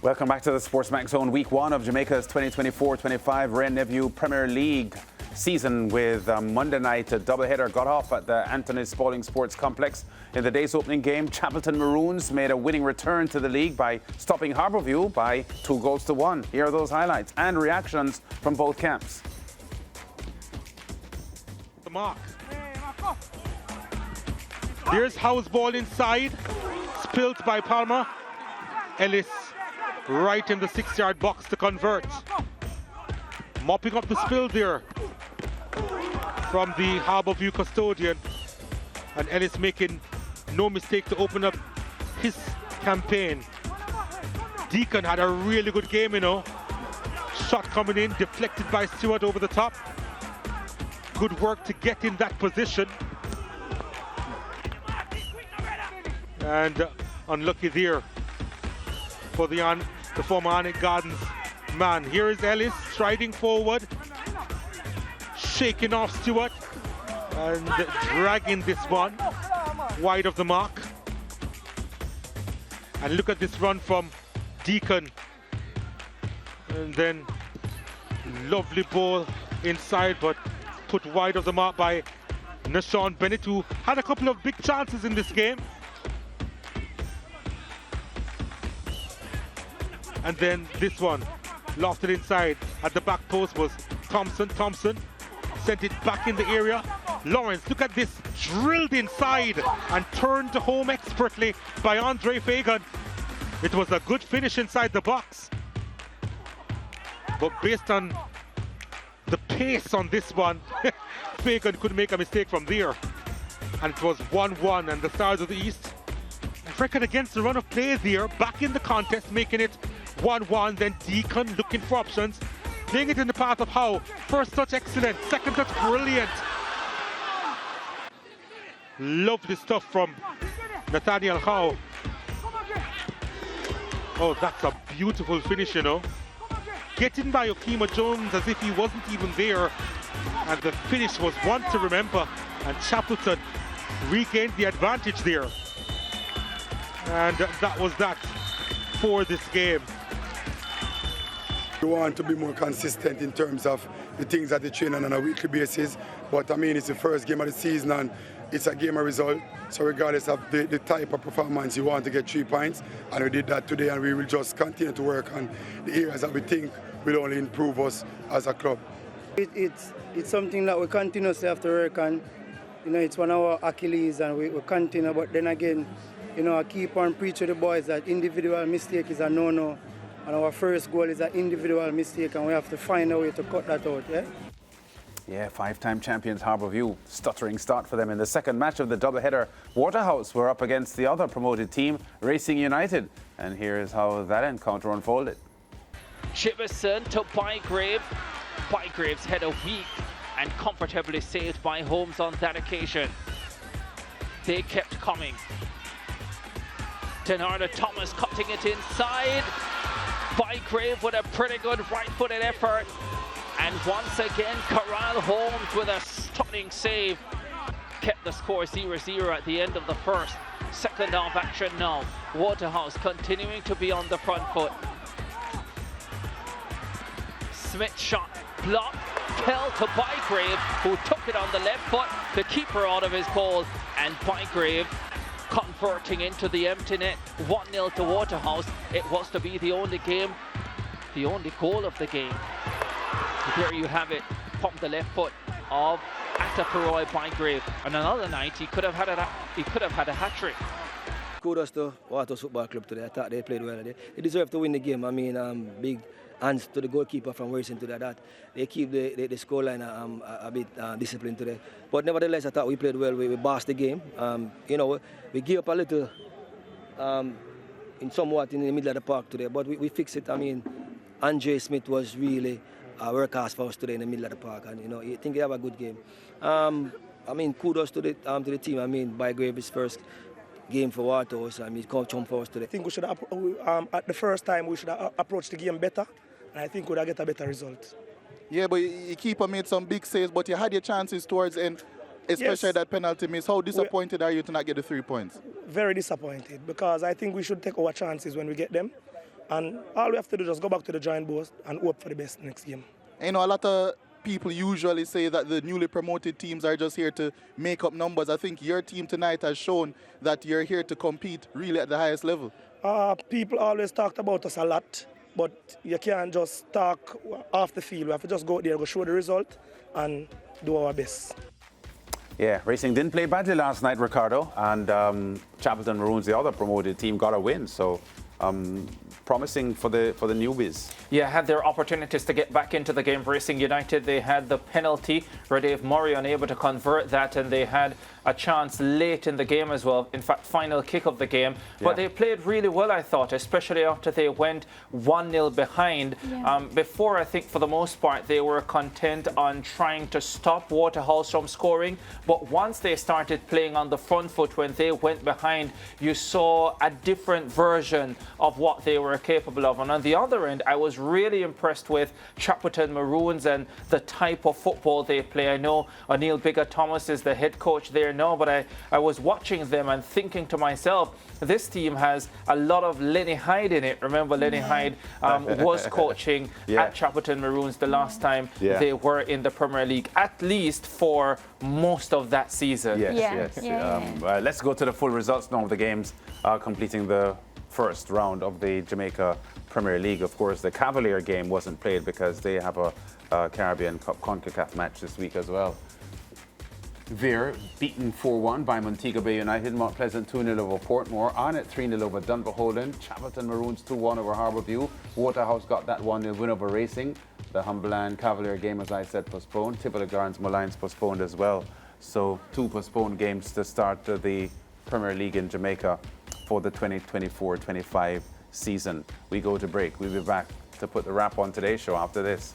Welcome back to the SportsMax Zone, week one of Jamaica's 2024-25 Ren-Nephew Premier League season, with Monday night a doubleheader got off at the Anthony Spalding Sports Complex. In the day's opening game, Chapelton Maroons made a winning return to the league by stopping Harbour by 2-1. Here are those highlights and reactions from both camps. The mark. There's House ball inside, spilled by Palmer. Ellis right in the 6-yard box to convert. Mopping up the spill there from the Harbour View custodian. And Ellis making no mistake to open up his campaign. Deacon had a really good game, you know. Shot coming in, deflected by Stewart over the top. Good work to get in that position. And unlucky there for the former Arnett Gardens man. Here is Ellis striding forward, shaking off Stewart and dragging this one wide of the mark. And look at this run from Deacon. And then lovely ball inside, but put wide of the mark by Nashawn Bennett, who had a couple of big chances in this game. And then this one, lofted inside at the back post was Thompson. Thompson sent it back in the area. Lawrence, look at this, drilled inside and turned home expertly by Andre Fagan. It was a good finish inside the box. But based on the pace on this one, Fagan couldn't make a mistake from there. And it was 1-1, and the Stars of the East reckoned against the run of play there, back in the contest, making it 1-1. Then Deacon looking for options, playing it in the path of Howe. First touch excellent, second touch brilliant. Lovely stuff from Nathaniel Howe. Oh, that's a beautiful finish, you know. Getting by Okima Jones as if he wasn't even there. And the finish was one to remember. And Chapelton regained the advantage there. And that was that for this game. We want to be more consistent in terms of the things that they train on a weekly basis. But I mean, it's the first game of the season and it's a game of result. So regardless of the type of performance, you want to get 3 points. And we did that today, and we will just continue to work on the areas that we think will only improve us as a club. It's something that we continuously have to work on. You know, it's one of our Achilles, and we continue. But then again, you know, I keep on preaching to the boys that individual mistake is a no-no. And our first goal is an individual mistake, and we have to find a way to cut that out, yeah? Yeah, 5-time champions Harbour. Stuttering start for them in the second match of the doubleheader. Waterhouse were up against the other promoted team, Racing United. And here's how that encounter unfolded. Chiverson to Bygrave. Bygrave's header weak and comfortably saved by Holmes on that occasion. They kept coming. Tenarda Thomas cutting it inside. Bygrave with a pretty good right-footed effort. And once again, Corral Holmes with a stunning save. Kept the score 0-0 at the end of the first. Second half action now. Waterhouse continuing to be on the front foot. Smith shot blocked, fell to Bygrave, who took it on the left foot, the keeper out of his goal, and Bygrave converting into the empty net. 1-0 to Waterhouse. It was to be the only goal of the game. There you have it, from the left foot of Atapuroy Bygrave. And another night he could have had a hat-trick. Kudos to Waterhouse Football Club today. I thought they played well today. They deserve to win the game. I mean, big hands to the goalkeeper from Racing to that. They keep the scoreline a bit disciplined today. But nevertheless, I thought we played well. We bossed the game. You know, we gave up a little in somewhat in the middle of the park today, but we fixed it. I mean, Andre Smith was really a workhorse for us today in the middle of the park, and you know, I think they have a good game. I mean, kudos to the team. I mean, Bygrave's first game for Waterhouse, and he's come for us today. I think we should have, at the first time, we should have approached the game better, and I think we would get a better result. Yeah, but your keeper made some big saves, but you had your chances towards the end, especially that penalty miss. How disappointed are you to not get the 3 points? Very disappointed, because I think we should take our chances when we get them. And all we have to do is just go back to the drawing board and hope for the best next game. You know, a lot of people usually say that the newly promoted teams are just here to make up numbers. I think your team tonight has shown that you're here to compete really at the highest level. People always talked about us a lot, but you can't just talk off the field. We have to just go out there, go show the result, and do our best. Yeah, Racing didn't play badly last night, Ricardo, and Chapelton Maroons, the other promoted team, got a win. So promising for the newbies. Yeah, had their opportunities to get back into the game. Racing United, they had the penalty where Dave Murray unable to convert that, and they had a chance late in the game as well. In fact, final kick of the game. Yeah. But they played really well, I thought, especially after they went 1-0 behind. Yeah. Before, I think for the most part, they were content on trying to stop Waterhouse from scoring. But once they started playing on the front foot, when they went behind, you saw a different version of what they were capable of. And on the other end, I was really impressed with Chapelton Maroons and the type of football they play. I know O'Neill Bigger-Thomas is the head coach there now, but I was watching them and thinking to myself, this team has a lot of Lenny Hyde in it. Remember, Lenny Hyde was coaching at Chapelton Maroons the last time they were in the Premier League, at least for most of that season. Yes. Let's go to the full results now of the games completing the first round of the Jamaica Premier League. Of course, the Cavalier game wasn't played because they have a Caribbean Cup CONCACAF match this week as well. Veer beaten 4-1 by Montego Bay United. Mount Pleasant 2-0 over Portmore. Arnott 3-0 over Dunfermline. Chapelton Maroons 2-1 over Harbour View. Waterhouse got that 1-0 win over Racing. The Humberland Cavalier game, as I said, postponed. Tibbetts Gardens Malines postponed as well. So 2 postponed games to start the Premier League in Jamaica for the 2024-25 season. We go to break. We'll be back to put the wrap on today's show after this.